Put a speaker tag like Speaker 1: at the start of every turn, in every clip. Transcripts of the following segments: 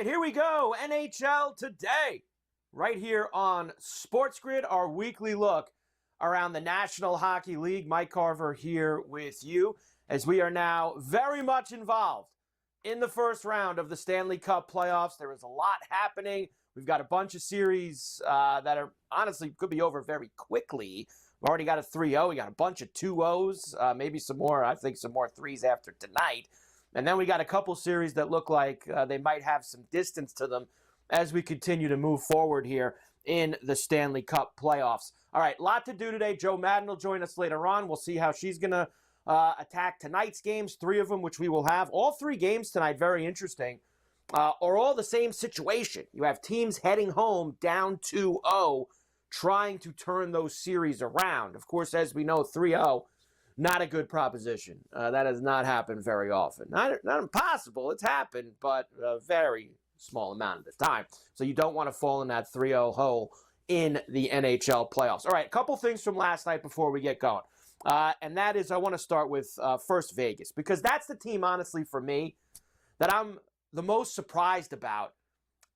Speaker 1: here we go. NHL Today. Right here on SportsGrid, our weekly look around the National Hockey League. Mike Carver here with you as we are now very much involved in the first round of the Stanley Cup Playoffs. There is a lot happening. We've got a bunch of series that are honestly could be over very quickly. We've already got a 3-0. We got a bunch of 2-0s, maybe some more. I think some more 3s after tonight. And then we got a couple series that look like they might have some distance to them as we continue to move forward here in the Stanley Cup playoffs. All right, a lot to do today. Joe Madden will join us later on. We'll see how she's going to attack tonight's games, 3 of them, which we will have. All 3 games tonight, very interesting, are all the same situation. You have teams heading home down 2-0, trying to turn those series around. Of course, as we know, 3-0. Not a good proposition. That has not happened very often. Not impossible. It's happened, but a very small amount of the time. So you don't want to fall in that 3-0 hole in the NHL playoffs. All right, a couple things from last night before we get going. And that is I want to start with first Vegas, because that's the team, honestly, for me, that I'm the most surprised about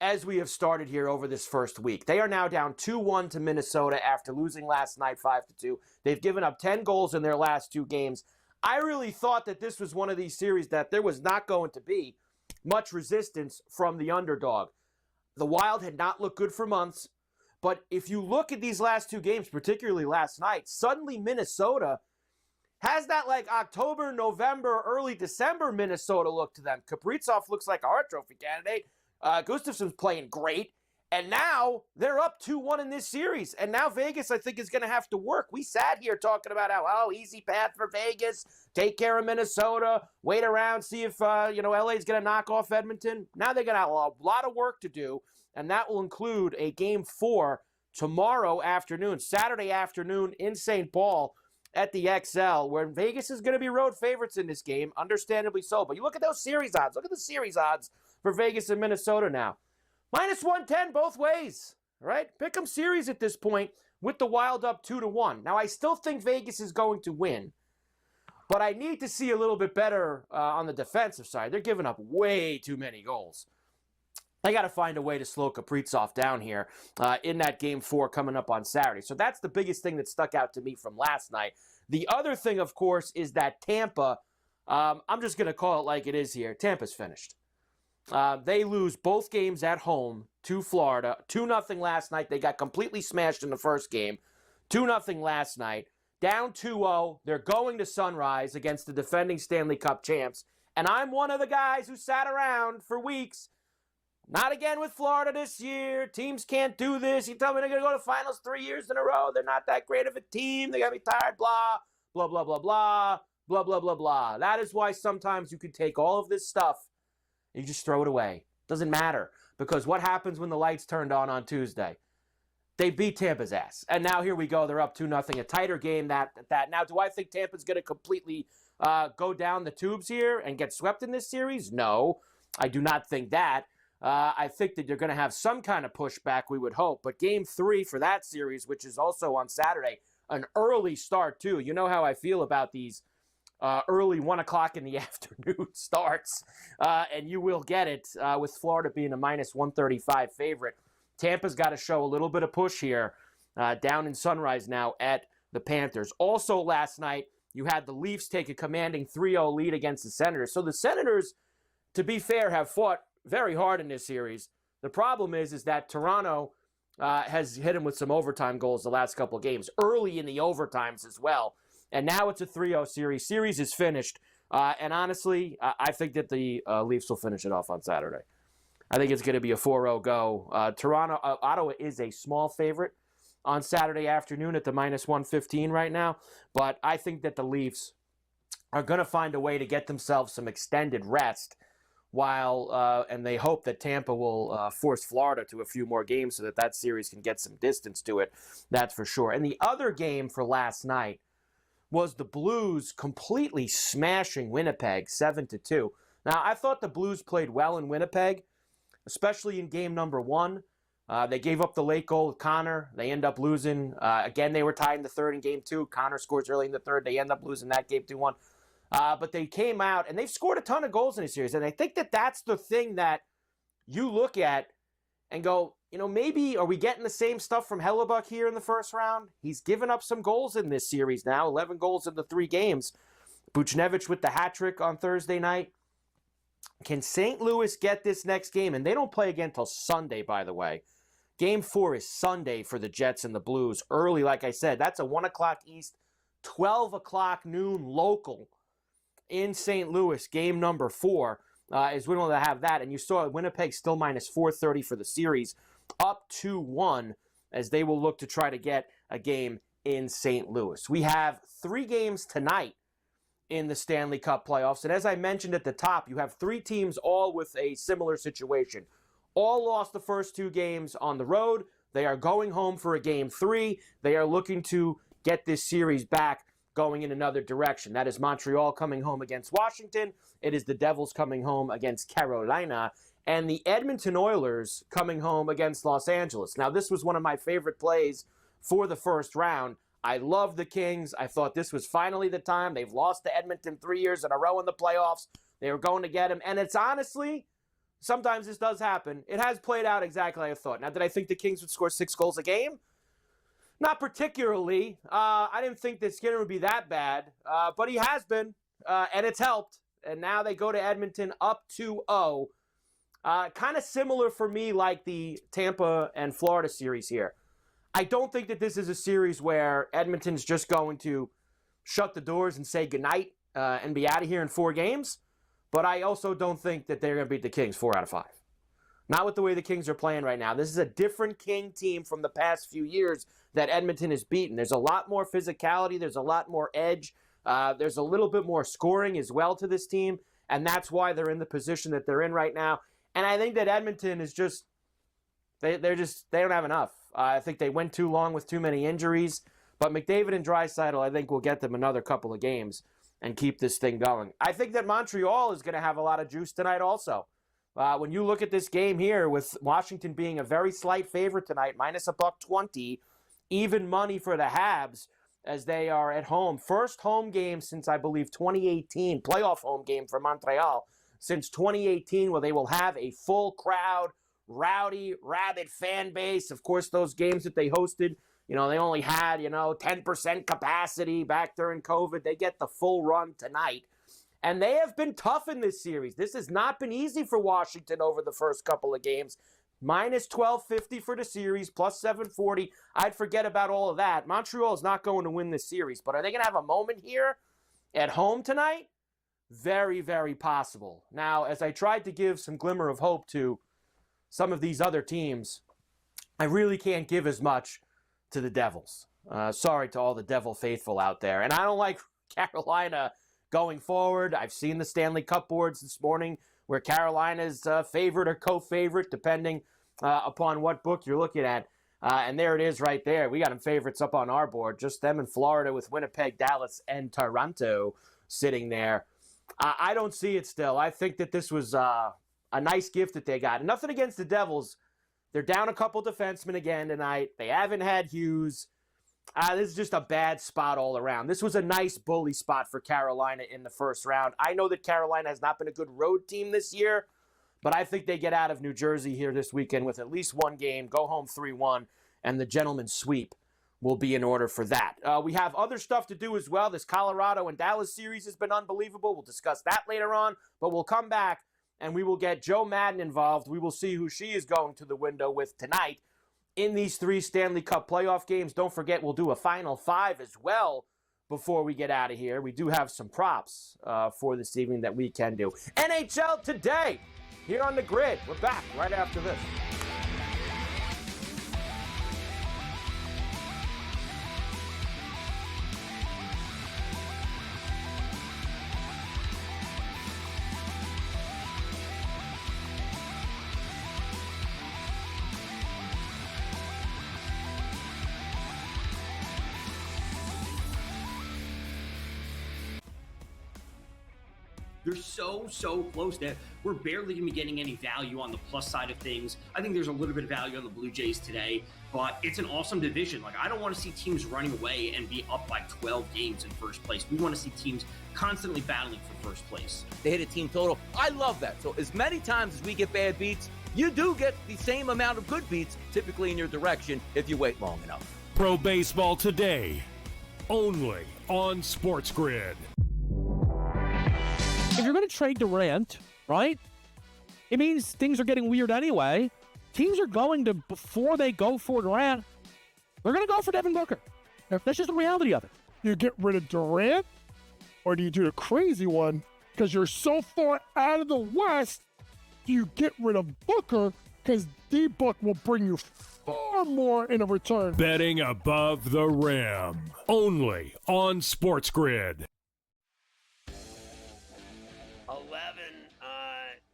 Speaker 1: as we have started here over this first week. They are now down 2-1 to Minnesota after losing last night 5-2. They've given up 10 goals in their last 2 games. I really thought that this was one of these series that there was not going to be much resistance from the underdog. The Wild had not looked good for months, but if you look at these last 2 games, particularly last night, suddenly Minnesota has that like October, November, early December Minnesota look to them. Kaprizov looks like a Hart Trophy candidate. Gustafsson's playing great, and now they're up 2-1 in this series, and now Vegas, I think, is going to have to work. We sat here talking about how, easy path for Vegas, take care of Minnesota, wait around, see if, LA's going to knock off Edmonton. Now they're going to have a lot of work to do, and that will include a Game 4 tomorrow afternoon, Saturday afternoon in St. Paul at the XL, where Vegas is going to be road favorites in this game, understandably so. But you look at those series odds. Look at the series odds for Vegas and Minnesota now. -110 both ways, right? Pick 'em series at this point with the Wild up 2-1. Now, I still think Vegas is going to win, but I need to see a little bit better on the defensive side. They're giving up way too many goals. I got to find a way to slow Kaprizov down here in that Game 4 coming up on Saturday. So that's the biggest thing that stuck out to me from last night. The other thing, of course, is that Tampa, I'm just going to call it like it is here, Tampa's finished. They lose both games at home to Florida. 2-0 last night. They got completely smashed in the first game. 2-0 last night. Down 2-0. They're going to Sunrise against the defending Stanley Cup champs. And I'm one of the guys who sat around for weeks. Not again with Florida this year. Teams can't do this. You tell me they're going to go to finals 3 years in a row. They're not that great of a team. They got to be tired. Blah, blah, blah, blah, blah, blah, blah, blah, blah. That is why sometimes you can take all of this stuff and you just throw it away. Doesn't matter. Because what happens when the lights turned on Tuesday? They beat Tampa's ass. And now here we go. They're up 2-0. A tighter game that. Now, do I think Tampa's going to completely go down the tubes here and get swept in this series? No, I do not think that. I think that you're going to have some kind of pushback, we would hope. But Game 3 for that series, which is also on Saturday, an early start, too. You know how I feel about these early 1 o'clock in the afternoon starts. And you will get it with Florida being a -135 favorite. Tampa's got to show a little bit of push here down in Sunrise now at the Panthers. Also last night, you had the Leafs take a commanding 3-0 lead against the Senators. So the Senators, to be fair, have fought very hard in this series. The problem is that Toronto has hit him with some overtime goals the last couple of games, early in the overtimes as well. And now it's a 3-0 series. Series is finished. And honestly, I think that the Leafs will finish it off on Saturday. I think it's going to be a 4-0 go. Ottawa is a small favorite on Saturday afternoon at the -115 right now. But I think that the Leafs are going to find a way to get themselves some extended rest and they hope that Tampa will force Florida to a few more games so that series can get some distance to it. That's for sure. And the other game for last night was the Blues completely smashing Winnipeg 7-2. Now, I thought the Blues played well in Winnipeg, especially in game number 1. They gave up the late goal with Connor. They end up losing. Again, they were tied in the third in game 2. Connor scores early in the third. They end up losing that game 2-1. But they came out, and they've scored a ton of goals in this series. And I think that that's the thing that you look at and go, maybe are we getting the same stuff from Hellebuck here in the first round? He's given up some goals in this series now, 11 goals in the 3 games. Buchnevich with the hat trick on Thursday night. Can St. Louis get this next game? And they don't play again until Sunday, by the way. Game 4 is Sunday for the Jets and the Blues. Early, like I said, that's a 1 o'clock East, 12 o'clock noon local in St. Louis. Game number 4 is when we'll have that. And you saw Winnipeg still minus 430 for the series, up 2-1, as they will look to try to get a game in St. Louis. We have 3 games tonight in the Stanley Cup playoffs. And as I mentioned at the top, you have 3 teams all with a similar situation. All lost the first 2 games on the road. They are going home for a game 3. They are looking to get this series back going in another direction. That is Montreal coming home against Washington. It is the Devils coming home against Carolina. And the Edmonton Oilers coming home against Los Angeles. Now, this was one of my favorite plays for the first round. I love the Kings. I thought this was finally the time. They've lost to Edmonton 3 years in a row in the playoffs. They were going to get him. And it's honestly, sometimes this does happen. It has played out exactly like I thought. Now, did I think the Kings would score 6 goals a game? Not particularly. I didn't think that Skinner would be that bad. But he has been. And it's helped. And now they go to Edmonton up 2-0. Kind of similar for me like the Tampa and Florida series here. I don't think that this is a series where Edmonton's just going to shut the doors and say goodnight and be out of here in 4 games. But I also don't think that they're going to beat the Kings 4 out of 5. Not with the way the Kings are playing right now. This is a different King team from the past few years that Edmonton has beaten. There's a lot more physicality. There's a lot more edge. There's a little bit more scoring as well to this team. And that's why they're in the position that they're in right now. And I think that Edmonton is just, they don't have enough. I think they went too long with too many injuries. But McDavid and Draisaitl, I think, will get them another couple of games and keep this thing going. I think that Montreal is going to have a lot of juice tonight also. When you look at this game here, with Washington being a very slight favorite tonight, minus $1.20, even money for the Habs as they are at home. First home game since, I believe, 2018, playoff home game for Montreal since 2018, where they will have a full crowd, rowdy, rabid fan base. Of course, those games that they hosted, they only had, 10% capacity back during COVID. They get the full run tonight. And they have been tough in this series. This has not been easy for Washington over the first couple of games. Minus 1250 for the series, plus 740. I'd forget about all of that. Montreal is not going to win this series, but are they going to have a moment here at home tonight? Very, very possible. Now, as I tried to give some glimmer of hope to some of these other teams, I really can't give as much to the Devils. Sorry to all the Devil faithful out there. And I don't like Carolina going forward. I've seen the Stanley Cup boards this morning where Carolina's favorite or co-favorite, depending upon what book you're looking at. And there it is right there. We got them favorites up on our board. Just them in Florida with Winnipeg, Dallas, and Toronto sitting there. I don't see it still. I think that this was a nice gift that they got. Nothing against the Devils. They're down a couple defensemen again tonight. They haven't had Hughes. This is just a bad spot all around. This was a nice bully spot for Carolina in the first round. I know that Carolina has not been a good road team this year, but I think they get out of New Jersey here this weekend with at least one game, go home 3-1, and the gentleman's sweep will be in order for that. We have other stuff to do as well. This Colorado and Dallas series has been unbelievable. We'll discuss that later on, but we'll come back and we will get Joe Madden involved. We will see who she is going to the window with tonight in these 3 Stanley Cup playoff games. Don't forget, we'll do a Final 5 as well before we get out of here. We do have some props for this evening that we can do. NHL Today here on the Grid. We're back right after this.
Speaker 2: They're so close that we're barely going to be getting any value on the plus side of things. I think there's a little bit of value on the Blue Jays today, but it's an awesome division. Like, I don't want to see teams running away and be up by 12 games in first place. We want to see teams constantly battling for first place.
Speaker 3: They hit a team total. I love that. So as many times as we get bad beats, you do get the same amount of good beats typically in your direction if you wait long enough.
Speaker 4: Pro Baseball Today, only on SportsGrid.
Speaker 5: If you're going to trade Durant, right, it means things are getting weird anyway. Teams are going to, before they go for Durant, they're going to go for Devin Booker. That's just the reality of it.
Speaker 6: You get rid of Durant, or do you do the crazy one? Because you're so far out of the West, do you get rid of Booker? Because D-Book will bring you far more in a return.
Speaker 4: Betting above the rim, only on SportsGrid.
Speaker 7: 11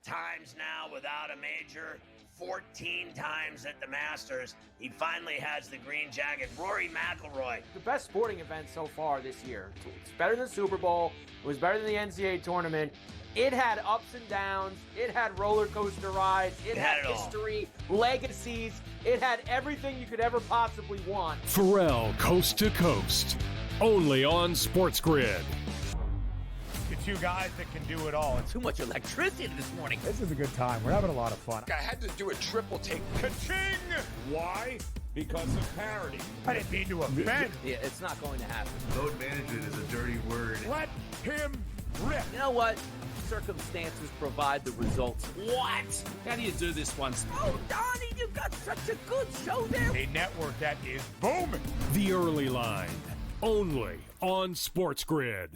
Speaker 7: times now without a major, 14 times at the Masters. He finally has the green jacket. Rory McIlroy.
Speaker 1: The best sporting event so far this year. It's better than the Super Bowl. It was better than the NCAA tournament. It had ups and downs. It had roller coaster rides. It had history, legacies. It had everything you could ever possibly want.
Speaker 4: Pharrell, Coast to Coast, only on SportsGrid.
Speaker 8: The two guys that can do it all.
Speaker 3: Too much electricity this morning.
Speaker 8: This is a good time. We're having a lot of fun.
Speaker 9: I had to do a triple take.
Speaker 8: Ka-ching!
Speaker 9: Why? Because of parity.
Speaker 8: I didn't mean to offend.
Speaker 3: Yeah, it's not going to happen.
Speaker 10: Load management is a dirty word.
Speaker 8: Let him rip.
Speaker 3: You know what? Circumstances provide the results.
Speaker 7: What?
Speaker 3: How do you do this one? Oh, Donnie, you got such a good show there.
Speaker 8: A network that is booming.
Speaker 4: The Early Line, only on SportsGrid.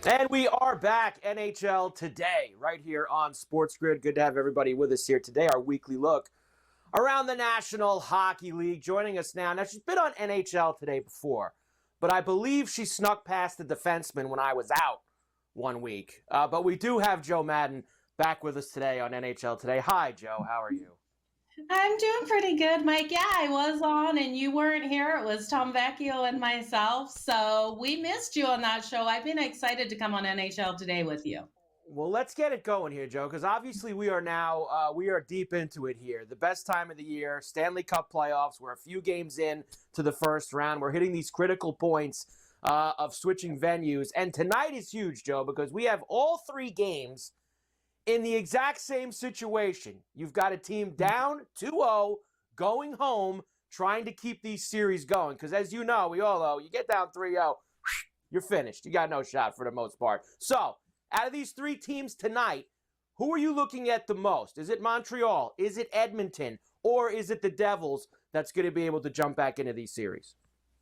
Speaker 1: And we are back, NHL Today, right here on SportsGrid. Good to have everybody with us here today. Our weekly look around the National Hockey League. Joining us now. Now, she's been on NHL Today before, but I believe she snuck past the defenseman when I was out one week. But we do have Joe Madden back with us today on NHL Today. Hi, Joe. How are you?
Speaker 11: I'm doing pretty good, Mike. Yeah, I was on and you weren't here. It was Tom Vecchio and myself. So we missed you on that show. I've been excited to come on NHL Today with you.
Speaker 1: Well, let's get it going here, Joe, because obviously we are deep into it here. The best time of the year, Stanley Cup Playoffs. We're a few games in to the first round. We're hitting these critical points of switching venues. And tonight is huge, Joe, because we have all three games in the exact same situation. You've got a team down 2-0, going home, trying to keep these series going. Because as you know, we all know, you get down 3-0, you're finished. You got no shot for the most part. So, out of these three teams tonight, who are you looking at the most? Is it Montreal? Is it Edmonton? Or is it the Devils that's going to be able to jump back into these series?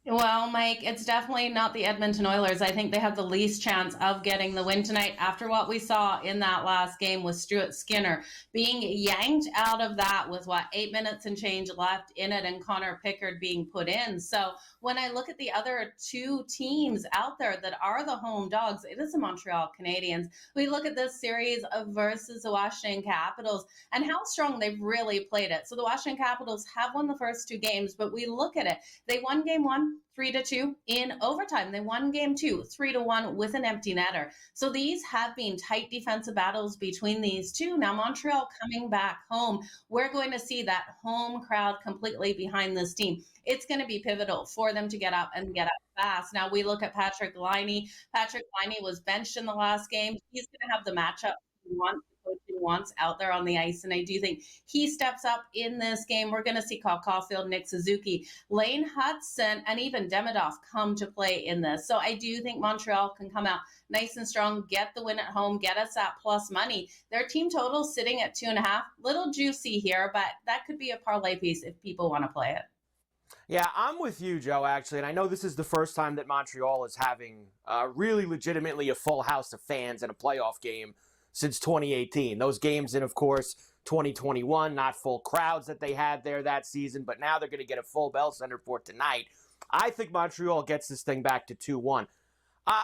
Speaker 11: Well, Mike, it's definitely not the Edmonton Oilers. I think they have the least chance of getting the win tonight after what we saw in that last game with Stuart Skinner being yanked out of that with 8 minutes and change left in it and Connor Pickard being put in. So when I look at the other two teams out there that are the home dogs, it is the Montreal Canadiens. We look at this series versus the Washington Capitals and how strong they've really played it. So the Washington Capitals have won the first two games, but we look at it. They won game one 3-2 in overtime. They won game two, 3-1 with an empty netter. So these have been tight defensive battles between these two. Now Montreal coming back home, we're going to see that home crowd completely behind this team. It's going to be pivotal for them to get up and get up fast. Now we look at Patrick Laine. Patrick Laine was benched in the last game. He's going to have the matchup he wants out there on the ice, and I do think he steps up in this game. We're going to see Kyle Caulfield, Nick Suzuki, Lane Hudson, and even Demidov come to play in this. So I do think Montreal can come out nice and strong, get the win at home, get us that plus money. Their team total sitting at 2.5. Little juicy here, but that could be a parlay piece if people want to play it.
Speaker 1: Yeah, I'm with you, Joe, actually. And I know this is the first time that Montreal is having really legitimately a full house of fans in a playoff game since 2018. Those games in, of course, 2021, not full crowds that they had there that season, but now they're going to get a full Bell Center for tonight. I think Montreal gets this thing back to 2-1.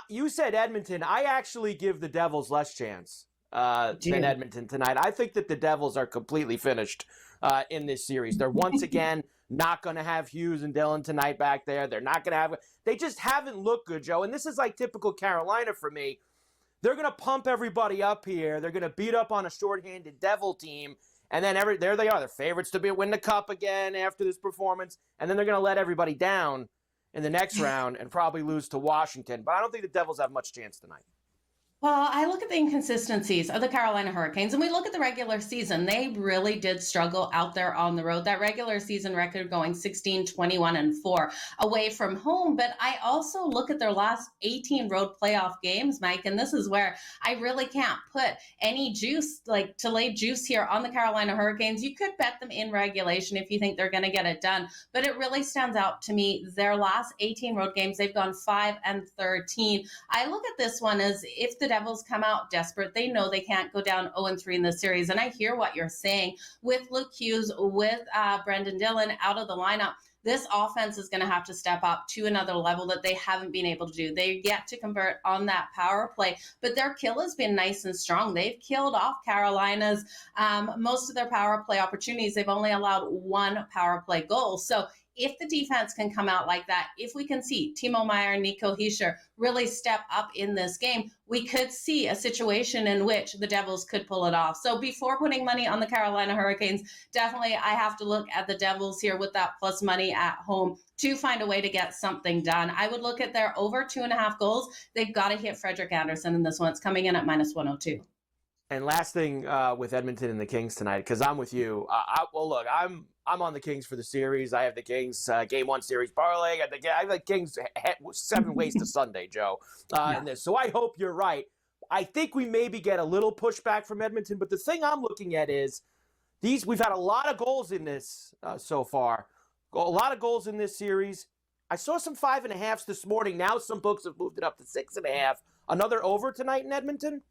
Speaker 1: You said Edmonton. I actually give the Devils less chance than Edmonton tonight. I think that the Devils are completely finished in this series. They're once again not going to have Hughes and Dillon tonight back there. They're not going to have – they just haven't looked good, Joe. And this is like typical Carolina for me. They're going to pump everybody up here. They're going to beat up on a shorthanded Devil team. And then there they are. They're favorites to win the Cup again after this performance. And then they're going to let everybody down in the next round and probably lose to Washington. But I don't think the Devils have much chance tonight.
Speaker 11: Well, I look at the inconsistencies of the Carolina Hurricanes, and we look at the regular season. They really did struggle out there on the road. That regular season record going 16-21-4 away from home. But I also look at their last 18 road playoff games, Mike, and this is where I really can't put any juice, like to lay juice here on the Carolina Hurricanes. You could bet them in regulation if you think they're going to get it done. But it really stands out to me. Their last 18 road games, they've gone 5-13. I look at this one as if the Devils come out desperate. They know they can't go down 0-3 in this series. And I hear what you're saying with Luke Hughes, with Brendan Dillon out of the lineup. This offense is going to have to step up to another level that they haven't been able to do. They're yet to convert on that power play, but their kill has been nice and strong. They've killed off Carolina's most of their power play opportunities. They've only allowed one power play goal. So if the defense can come out like that, if we can see Timo Meier and Nico Hischier really step up in this game, we could see a situation in which the Devils could pull it off. So before putting money on the Carolina Hurricanes, definitely I have to look at the Devils here with that plus money at home to find a way to get something done. I would look at their over 2.5 goals. They've got to hit Frederik Andersen in this one. It's coming in at -102.
Speaker 1: And last thing with Edmonton and the Kings tonight, because I'm with you. I'm on the Kings for the series. I have the Kings Game 1 series parlay. I have the Kings 7 ways to Sunday, Joe, in this. So I hope you're right. I think we maybe get a little pushback from Edmonton, but the thing I'm looking at is we've had a lot of goals in this so far. A lot of goals in this series. I saw some 5.5s this morning. Now some books have moved it up to 6.5. Another over tonight in Edmonton?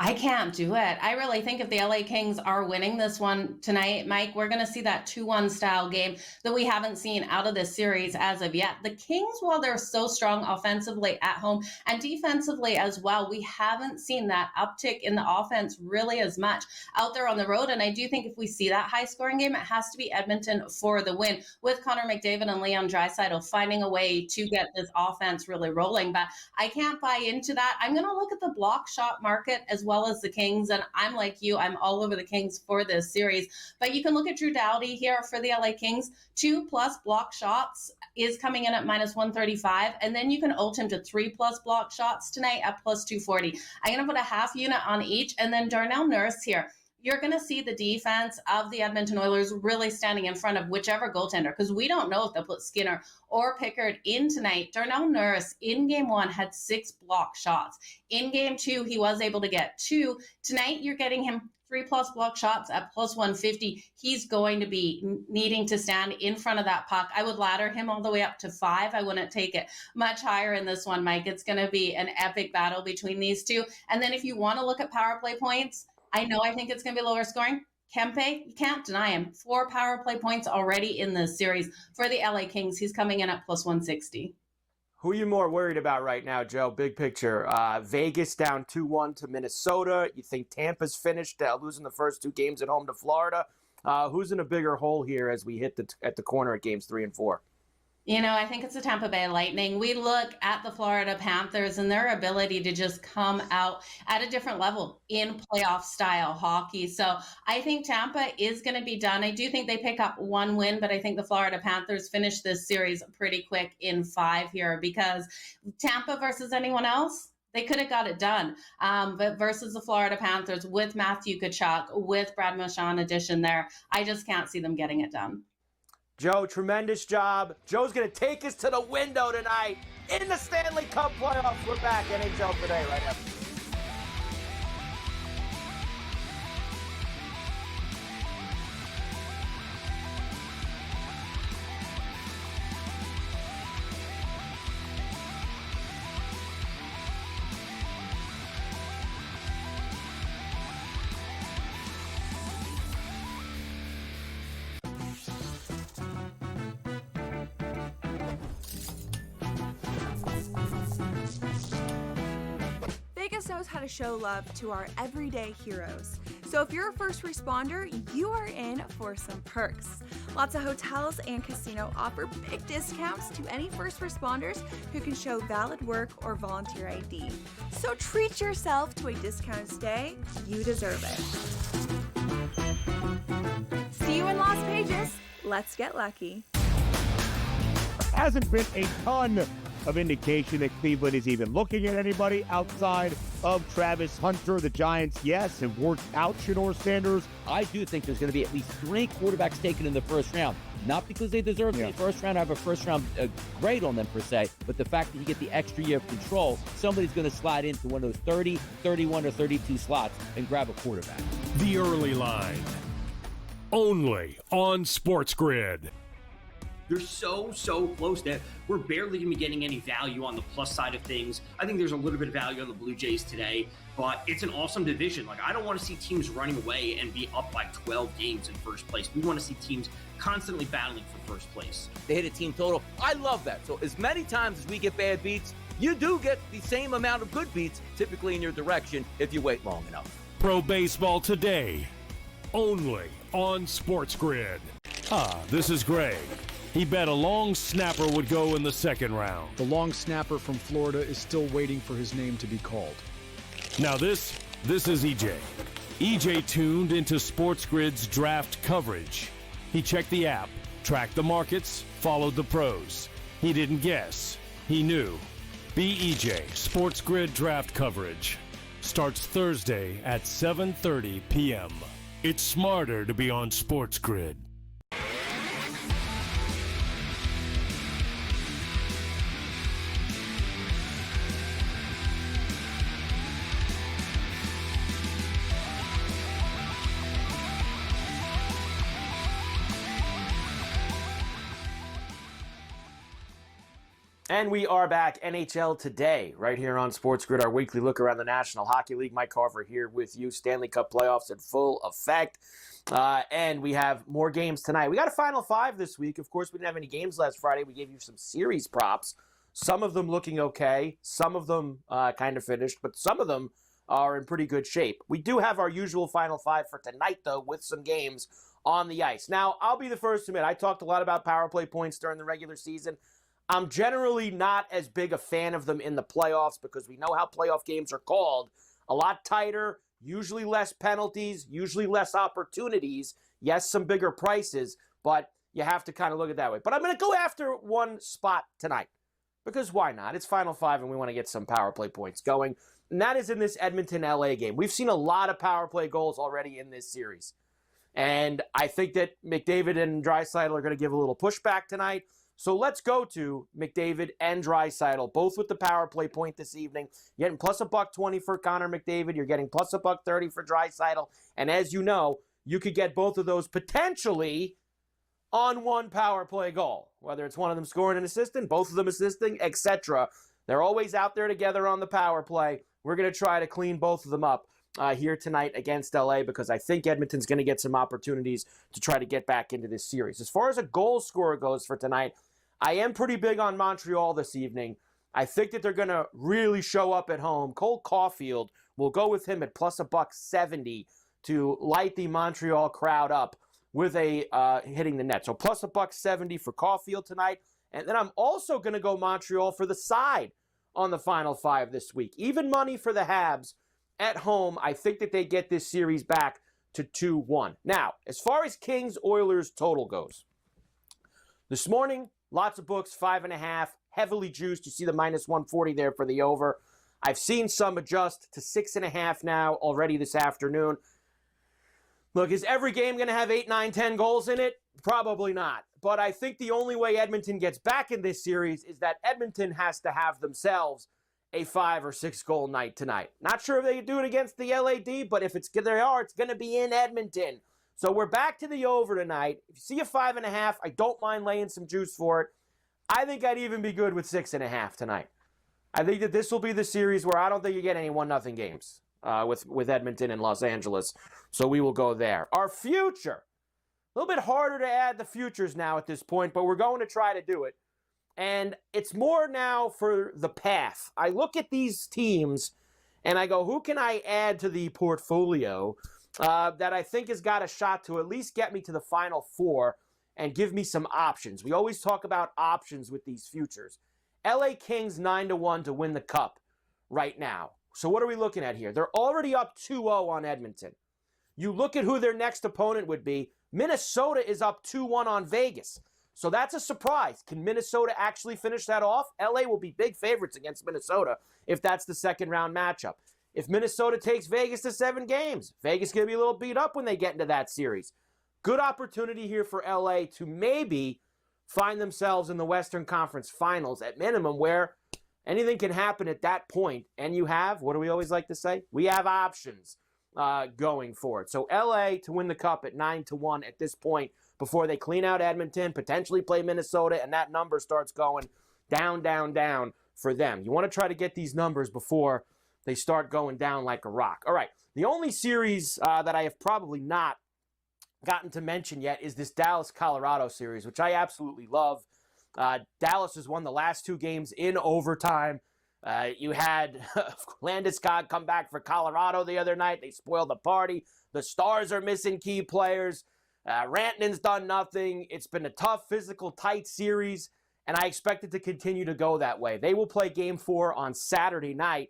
Speaker 11: I can't do it. I really think if the LA Kings are winning this one tonight, Mike, we're going to see that 2-1 style game that we haven't seen out of this series as of yet. The Kings, while they're so strong offensively at home and defensively as well, we haven't seen that uptick in the offense really as much out there on the road. And I do think if we see that high scoring game, it has to be Edmonton for the win, with Connor McDavid and Leon Draisaitl finding a way to get this offense really rolling. But I can't buy into that. I'm going to look at the block shot market as well as the Kings, and I'm like you, I'm all over the Kings for this series. But you can look at Drew Doughty here for the LA Kings. 2+ block shots is coming in at -135, and then you can ult him to 3+ block shots tonight at +240. I'm going to put a half unit on each, and then Darnell Nurse here. You're going to see the defense of the Edmonton Oilers really standing in front of whichever goaltender, because we don't know if they'll put Skinner or Pickard in tonight. Darnell Nurse in Game 1 had 6 block shots. In Game 2, he was able to get 2. Tonight, you're getting him 3+ block shots at +150. He's going to be needing to stand in front of that puck. I would ladder him all the way up to 5. I wouldn't take it much higher in this one, Mike. It's going to be an epic battle between these two. And then if you want to look at power play points, I think it's going to be lower scoring. Kempe, you can't deny him. 4 power play points already in this series for the LA Kings. He's coming in at +160.
Speaker 1: Who are you more worried about right now, Joe? Big picture. Vegas down 2-1 to Minnesota. You think Tampa's finished losing the first 2 games at home to Florida? Who's in a bigger hole here as we hit at the corner at games 3 and 4?
Speaker 11: I think it's the Tampa Bay Lightning. We look at the Florida Panthers and their ability to just come out at a different level in playoff style hockey. So I think Tampa is going to be done. I do think they pick up 1 win, but I think the Florida Panthers finish this series pretty quick in 5 here, because Tampa versus anyone else, they could have got it done. But versus the Florida Panthers with Matthew Tkachuk, with Brad Marchand addition there, I just can't see them getting it done.
Speaker 1: Joe, tremendous job. Joe's going to take us to the window tonight in the Stanley Cup Playoffs. We're back. NHL Today right after this.
Speaker 12: Vegas knows how to show love to our everyday heroes. So if you're a first responder, you are in for some perks. Lots of hotels and casino offer big discounts to any first responders who can show valid work or volunteer ID. So treat yourself to a discounted stay. You deserve it. See you in Las Vegas. Let's get lucky.
Speaker 8: Hasn't been a ton of indication that Cleveland is even looking at anybody outside of Travis Hunter. The Giants, yes, have worked out Shedeur Sanders.
Speaker 3: I do think there's going to be at least 3 quarterbacks taken in the first round. Not because they deserve the first round, have a first round grade on them per se, but the fact that you get the extra year of control, somebody's going to slide into one of those 30, 31, or 32 slots and grab a quarterback.
Speaker 4: The early line. Only on SportsGrid.
Speaker 2: They're so close that we're barely going to be getting any value on the plus side of things. I think there's a little bit of value on the Blue Jays today, but it's an awesome division. Like, I don't want to see teams running away and be up by 12 games in first place. We want to see teams constantly battling for first place.
Speaker 3: They hit a team total. I love that. So as many times as we get bad beats, you do get the same amount of good beats, typically in your direction, if you wait long enough.
Speaker 4: Pro Baseball today. Only on SportsGrid. This is Greg. He bet a long snapper would go in the second round.
Speaker 13: The long snapper from Florida is still waiting for his name to be called.
Speaker 4: Now this is EJ. EJ tuned into SportsGrid's draft coverage. He checked the app, tracked the markets, followed the pros. He didn't guess. He knew. BEJ SportsGrid draft coverage starts Thursday at 7:30 p.m. It's smarter to be on SportsGrid.
Speaker 1: And we are back, NHL Today, right here on SportsGrid, our weekly look around the National Hockey League. Mike Carver here with you. Stanley Cup Playoffs in full effect. And we have more games tonight. We got a Final Five this week. Of course, we didn't have any games last Friday. We gave you some series props. Some of them looking okay. Some of them kind of finished. But some of them are in pretty good shape. We do have our usual Final Five for tonight, though, with some games on the ice. Now, I'll be the first to admit, I talked a lot about power play points during the regular season. I'm generally not as big a fan of them in the playoffs because we know how playoff games are called. A lot tighter, usually less penalties, usually less opportunities. Yes, some bigger prices, but you have to kind of look at it that way. But I'm going to go after one spot tonight because why not? It's Final Five and we want to get some power play points going. And that is in this Edmonton-LA game. We've seen a lot of power play goals already in this series. And I think that McDavid and Draisaitl are going to give a little pushback tonight. So let's go to McDavid and Draisaitl, both with the power play point this evening. You're getting plus $1.20 for Connor McDavid. You're getting plus $1.30 for Draisaitl. And as you know, you could get both of those potentially on one power play goal. Whether it's one of them scoring an assistant, both of them assisting, etc. They're always out there together on the power play. We're going to try to clean both of them up here tonight against LA because I think Edmonton's going to get some opportunities to try to get back into this series. As far as a goal scorer goes for tonight, I am pretty big on Montreal this evening. I think that they're going to really show up at home. Cole Caulfield, will go with him at plus $1.70 to light the Montreal crowd up with a hitting the net. So plus $1.70 for Caulfield tonight. And then I'm also going to go Montreal for the side on the Final Five this week. Even money for the Habs at home. I think that they get this series back to 2-1. Now, as far as Kings-Oilers total goes, this morning, lots of books, 5.5, heavily juiced. You see the minus 140 there for the over. I've seen some adjust to 6.5 now already this afternoon. Look, is every game going to have 8, 9, 10 goals in it? Probably not. But I think the only way Edmonton gets back in this series is that Edmonton has to have themselves a 5 or 6 goal night tonight. Not sure if they can do it against the LAD, but if it's going to be in Edmonton. So we're back to the over tonight. If you see a 5.5, I don't mind laying some juice for it. I think I'd even be good with 6.5 tonight. I think that this will be the series where I don't think you get any 1-0 games with Edmonton and Los Angeles. So we will go there. Our future. A little bit harder to add the futures now at this point, but we're going to try to do it. And it's more now for the path. I look at these teams and I go, who can I add to the portfolio that I think has got a shot to at least get me to the Final Four and give me some options. We always talk about options with these futures. LA Kings 9-1 to win the Cup right now. So what are we looking at here? They're already up 2-0 on Edmonton. You look at who their next opponent would be. Minnesota is up 2-1 on Vegas. So that's a surprise. Can Minnesota actually finish that off? LA will be big favorites against Minnesota if that's the second round matchup. If Minnesota takes Vegas to 7 games, Vegas is going to be a little beat up when they get into that series. Good opportunity here for LA to maybe find themselves in the Western Conference Finals at minimum, where anything can happen at that point. And you have, what do we always like to say? We have options going forward. So LA to win the Cup at 9-1 at this point before they clean out Edmonton, potentially play Minnesota, and that number starts going down, down, down for them. You want to try to get these numbers before they start going down like a rock. All right, the only series that I have probably not gotten to mention yet is this Dallas-Colorado series, which I absolutely love. Dallas has won the last 2 games in overtime. You had Landeskog come back for Colorado the other night. They spoiled the party. The Stars are missing key players. Rantanen's done nothing. It's been a tough, physical, tight series, and I expect it to continue to go that way. They will play Game 4 on Saturday night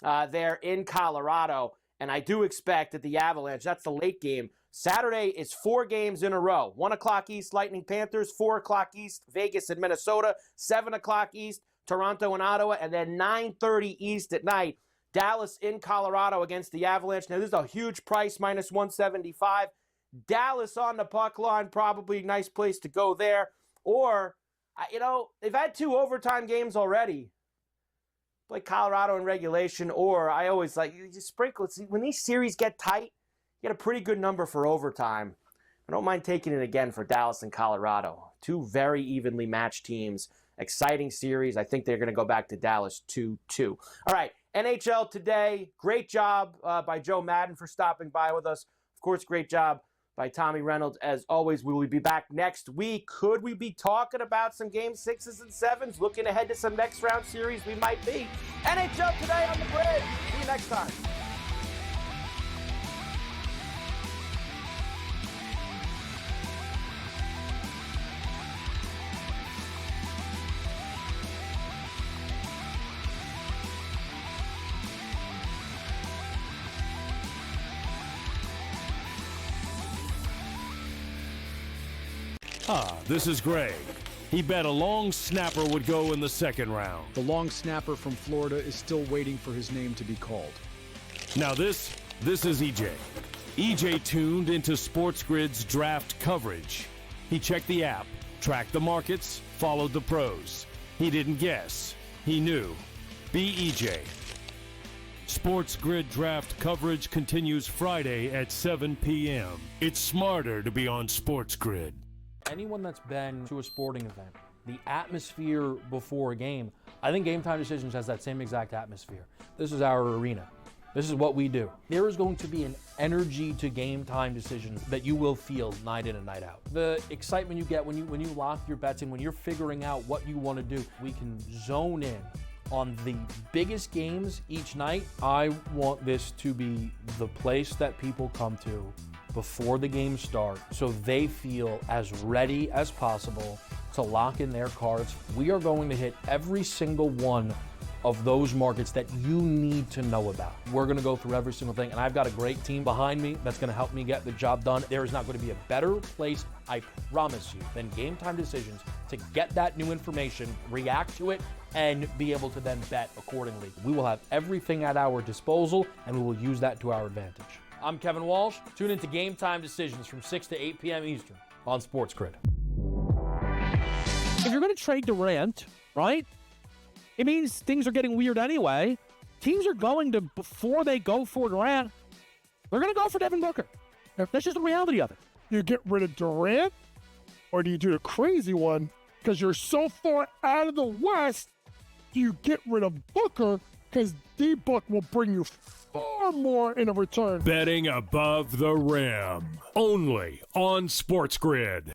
Speaker 1: there in Colorado, and I do expect that the Avalanche, that's the late game. Saturday is 4 games in a row. 1 o'clock East, Lightning Panthers. 4 o'clock East, Vegas and Minnesota. 7 o'clock East, Toronto and Ottawa. And then 9:30 East at night, Dallas in Colorado against the Avalanche. Now, this is a huge price, minus 175. Dallas on the puck line, probably a nice place to go there. Or, they've had 2 overtime games already. Play Colorado in regulation, or I always like, you just sprinkle it. See, when these series get tight, you get a pretty good number for overtime. I don't mind taking it again for Dallas and Colorado. 2 very evenly matched teams. Exciting series. I think they're going to go back to Dallas 2-2. All right, NHL today. Great job by Joe Madden for stopping by with us. Of course, great job by Tommy Reynolds. As always, we will be back next week. Could we be talking about some Game 6s and 7s? Looking ahead to some next round series? We might be. NHL today on the bridge. See you next time.
Speaker 4: This is Greg. He bet a long snapper would go in the second round.
Speaker 13: The long snapper from Florida is still waiting for his name to be called.
Speaker 4: Now this is EJ. EJ tuned into SportsGrid's draft coverage. He checked the app, tracked the markets, followed the pros. He didn't guess. He knew. Be EJ. SportsGrid draft coverage continues Friday at 7 p.m. It's smarter to be on SportsGrid.
Speaker 5: Anyone that's been to a sporting event, the atmosphere before a game, I think Game Time Decisions has that same exact atmosphere. This is our arena. This is what we do. There is going to be an energy to Game Time Decisions that you will feel night in and night out. The excitement you get when you lock your bets in, when you're figuring out what you want to do, we can zone in on the biggest games each night. I want this to be the place that people come to before the games start so they feel as ready as possible to lock in their cards. We are going to hit every single one of those markets that you need to know about. We're going to go through every single thing, and I've got a great team behind me that's going to help me get the job done. There is not going to be a better place, I promise you, than Game Time Decisions to get that new information, react to it, and be able to then bet accordingly. We will have everything at our disposal, and we will use that to our advantage. I'm Kevin Walsh. Tune into Game Time Decisions from 6 to 8 p.m. Eastern on SportsGrid.
Speaker 6: If you're going to trade Durant, right, it means things are getting weird anyway. Teams are going to, before they go for Durant, they're going to go for Devin Booker. That's just the reality of it. You get rid of Durant, or do you do the crazy one? Because you're so far out of the West, do you get rid of Booker? Because D-Book will bring you far more in a return.
Speaker 4: Betting above the rim. Only on SportsGrid.